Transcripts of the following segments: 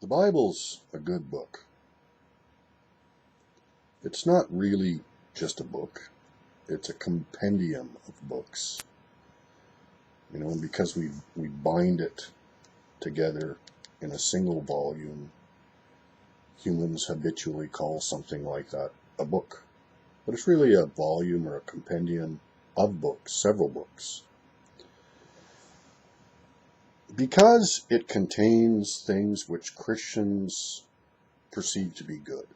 The Bible's a good book. It's not really just a book. It's a compendium of books. Because we bind it together in a single volume, humans habitually call something like that a book. But it's really a volume or a compendium of books, several books. Because it contains things which Christians perceive to be good.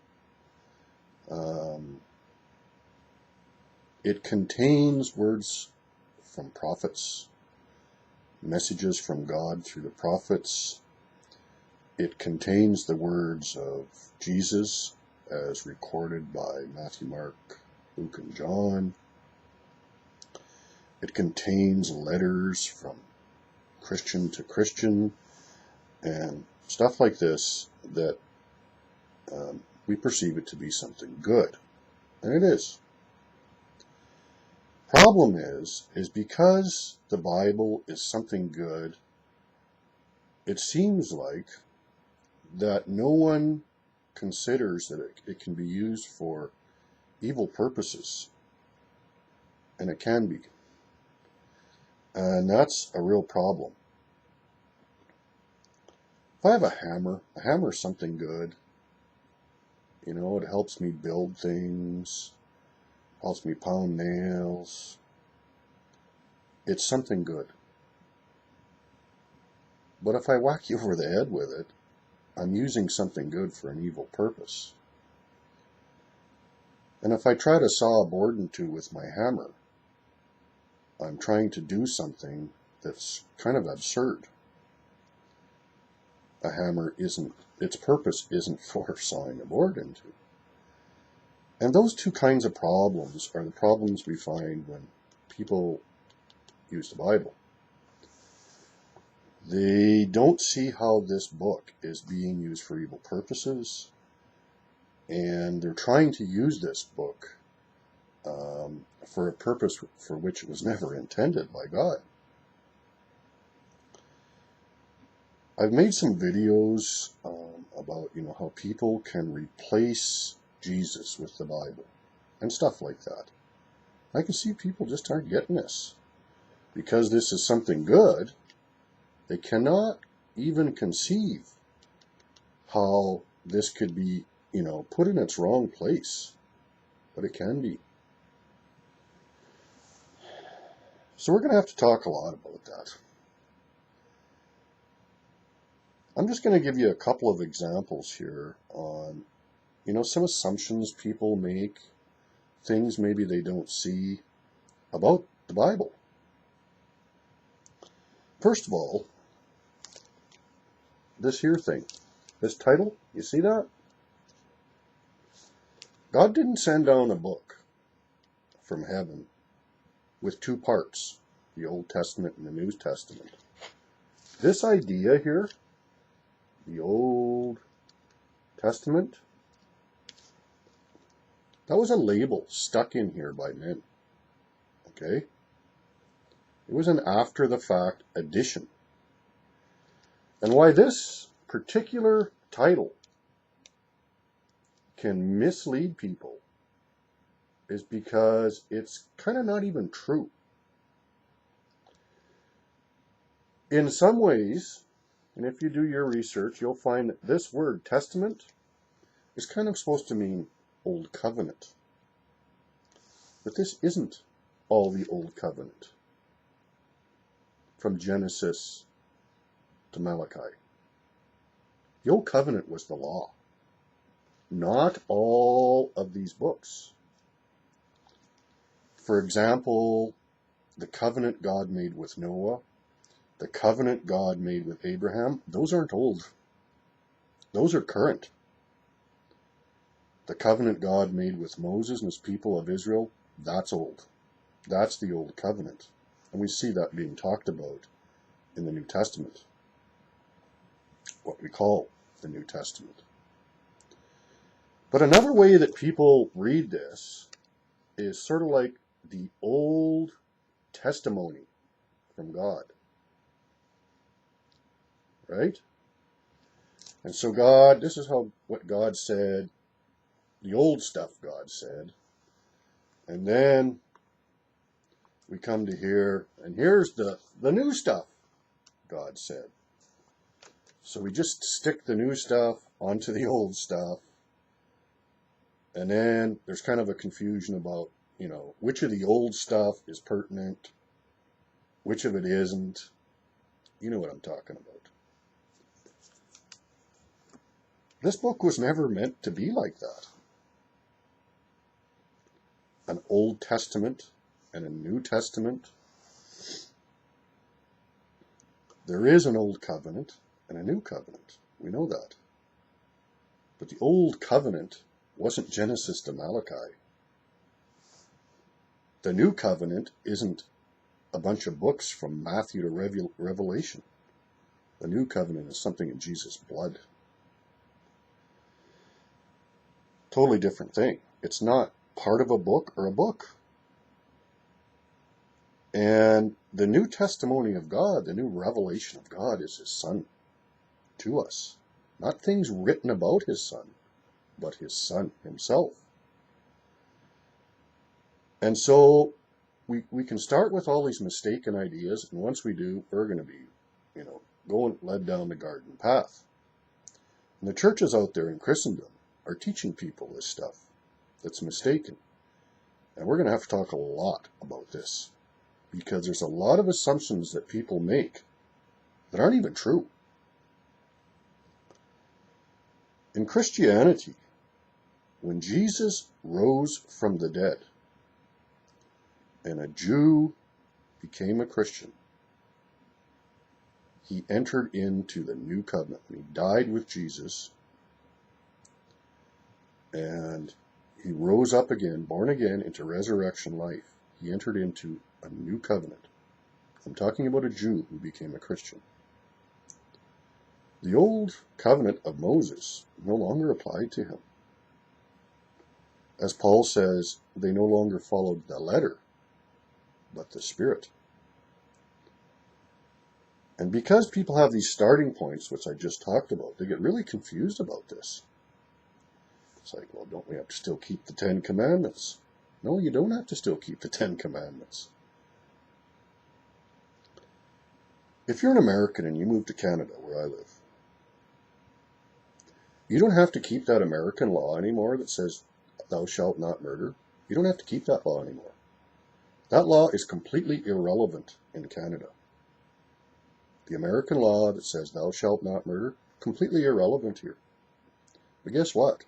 It contains words from prophets, messages from God through the prophets. It contains the words of Jesus as recorded by Matthew, Mark, Luke, and John. It contains letters from Christian to Christian and stuff like this that we perceive it to be something good. And it is. Problem is because the Bible is something good, it seems like that no one considers that it can be used for evil purposes. And it can be. And that's a real problem. If I have a hammer is something good. It helps me build things, helps me pound nails. It's something good. But if I whack you over the head with it, I'm using something good for an evil purpose. And if I try to saw a board in two with my hammer, I'm trying to do something that's kind of absurd. A hammer its purpose isn't for sawing a board into. And those two kinds of problems are the problems we find when people use the Bible. They don't see how this book is being used for evil purposes, and they're trying to use this book for a purpose for which it was never intended by God. I've made some videos about how people can replace Jesus with the Bible and stuff like that. I can see people just aren't getting this. Because this is something good, they cannot even conceive how this could be, put in its wrong place. But it can be. So we're going to have to talk a lot about that. I'm just going to give you a couple of examples here on, some assumptions people make, things maybe they don't see about the Bible. First of all, this here thing, this title, you see that? God didn't send down a book from heaven with two parts, the Old Testament and the New Testament. This idea here, the Old Testament, that was a label stuck in here by men. Okay? It was an after-the-fact addition. And why this particular title can mislead people is because it's kind of not even true. In some ways, and if you do your research, you'll find that this word, testament, is kind of supposed to mean Old Covenant. But this isn't all the Old Covenant. From Genesis to Malachi. The Old Covenant was the law. Not all of these books. For example, the covenant God made with Noah, the covenant God made with Abraham, those aren't old. Those are current. The covenant God made with Moses and his people of Israel, that's old. That's the Old Covenant. And we see that being talked about in the New Testament. What we call the New Testament. But another way that people read this is sort of like the old testimony from God. Right? And so God, this is what God said, the old stuff God said. And then we come to here, and here's the new stuff God said. So we just stick the new stuff onto the old stuff. And then there's kind of a confusion about, which of the old stuff is pertinent, which of it isn't. You know what I'm talking about. This book was never meant to be like that. An Old Testament and a New Testament. There is an Old Covenant and a New Covenant. We know that. But the Old Covenant wasn't Genesis to Malachi. The New Covenant isn't a bunch of books from Matthew to Revelation. The New Covenant is something in Jesus' blood. Totally different thing. It's not part of a book or a book. And the new testimony of God, the new revelation of God is His Son to us. Not things written about His Son, but His Son Himself. And so we can start with all these mistaken ideas, and once we do, we're going to be, going led down the garden path. And the churches out there in Christendom are teaching people this stuff that's mistaken. And we're going to have to talk a lot about this, because there's a lot of assumptions that people make that aren't even true. In Christianity, when Jesus rose from the dead and a Jew became a Christian, he entered into the new covenant. When he died with Jesus and he rose up again, born again into resurrection life, he entered into a new covenant. I'm talking about a Jew who became a Christian. The old covenant of Moses no longer applied to him. As Paul says, they no longer followed the letter, but the Spirit. And because people have these starting points, which I just talked about, they get really confused about this. It's like, well, don't we have to still keep the 10 Commandments? No, you don't have to still keep the 10 Commandments. If you're an American and you move to Canada, where I live, you don't have to keep that American law anymore that says, thou shalt not murder. You don't have to keep that law anymore. That law is completely irrelevant in Canada. The American law that says, thou shalt not murder, completely irrelevant here. But guess what?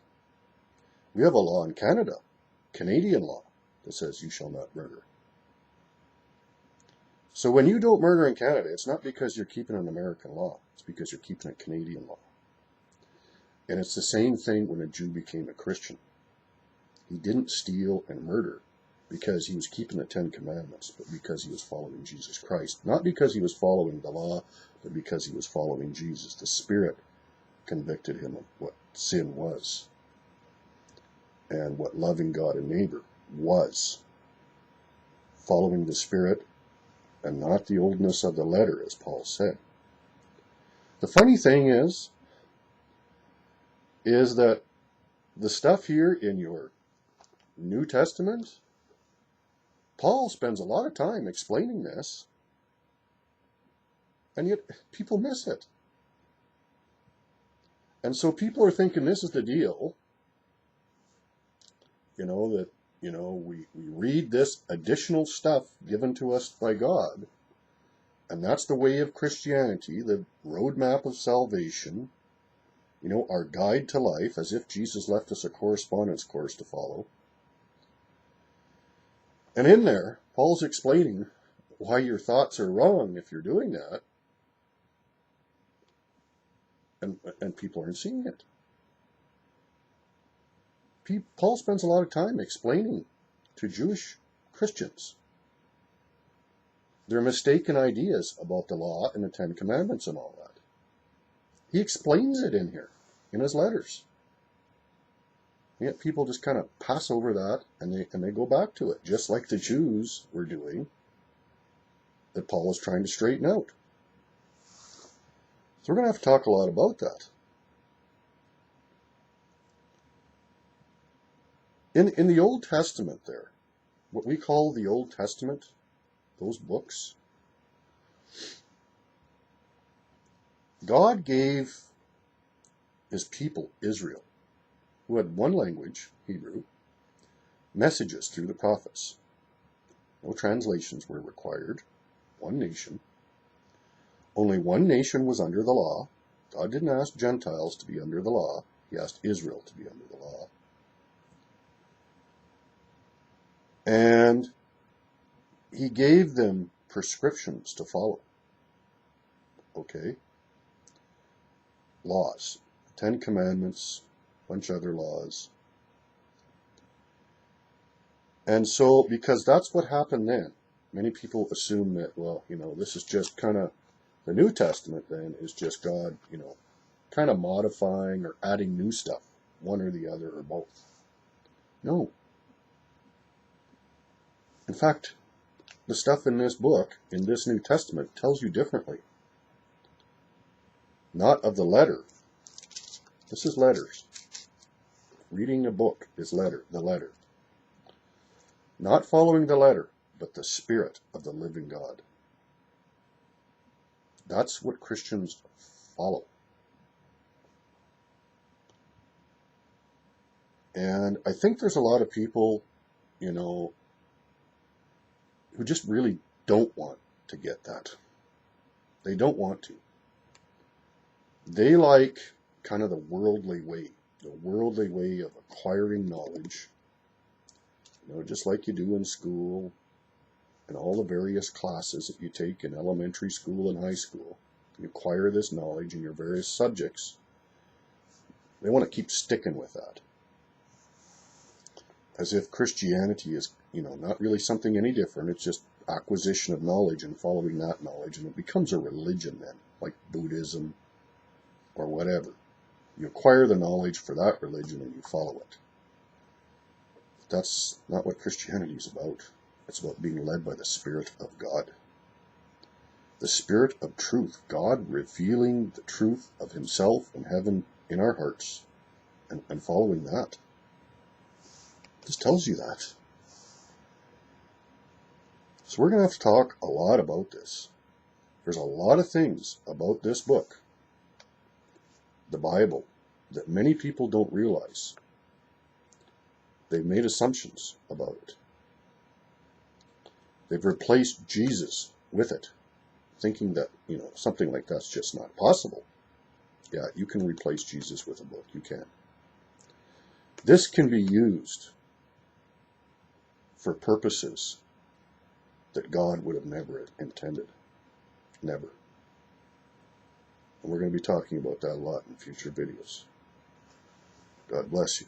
We have a law in Canada, Canadian law, that says you shall not murder. So when you don't murder in Canada, it's not because you're keeping an American law. It's because you're keeping a Canadian law. And it's the same thing when a Jew became a Christian. He didn't steal and murder because he was keeping the 10 Commandments, but because he was following Jesus Christ. Not because he was following the law, but because he was following Jesus. The Spirit convicted him of what sin was and what loving God and neighbor was. Following the Spirit and not the oldness of the letter, as Paul said. The funny thing is that the stuff here in your New Testament, Paul spends a lot of time explaining this, and yet people miss it. And so people are thinking this is the deal, that, we read this additional stuff given to us by God, and that's the way of Christianity, the roadmap of salvation, our guide to life, as if Jesus left us a correspondence course to follow. And in there, Paul's explaining why your thoughts are wrong if you're doing that. And people aren't seeing it. Paul spends a lot of time explaining to Jewish Christians their mistaken ideas about the law and the 10 Commandments and all that. He explains it in here, in his letters. And yet people just kind of pass over that and they go back to it, just like the Jews were doing, that Paul is trying to straighten out. So we're going to have to talk a lot about that. In the Old Testament there, what we call the Old Testament, those books, God gave his people, Israel, who had one language, Hebrew, messages through the prophets. No translations were required. One nation. Only one nation was under the law. God didn't ask Gentiles to be under the law. He asked Israel to be under the law. And he gave them prescriptions to follow. Okay? Laws. 10 Commandments, a bunch of other laws. And so, because that's what happened then, many people assume that, well, this is just kind of, the New Testament then is just God, kind of modifying or adding new stuff, one or the other or both. No. In fact, the stuff in this book, in this New Testament, tells you differently. Not of the letter. This is letters. Reading a book is the letter. Not following the letter, but the Spirit of the living God. That's what Christians follow. And I think there's a lot of people, who just really don't want to get that. They don't want to. They like kind of the worldly way of acquiring knowledge, just like you do in school and all the various classes that you take in elementary school and high school. You acquire this knowledge in your various subjects. They want to keep sticking with that. As if Christianity is, not really something any different. It's just acquisition of knowledge and following that knowledge. And it becomes a religion then, like Buddhism or whatever. You acquire the knowledge for that religion and you follow it. That's not what Christianity is about. It's about being led by the Spirit of God. The Spirit of truth. God revealing the truth of himself and heaven in our hearts and following that. This tells you that. So we're going to have to talk a lot about this. There's a lot of things about this book, the Bible, that many people don't realize. They've made assumptions about it. They've replaced Jesus with it, thinking that, something like that's just not possible. Yeah, you can replace Jesus with a book. You can. This can be used for purposes that God would have never intended. Never. And we're going to be talking about that a lot in future videos. God bless you.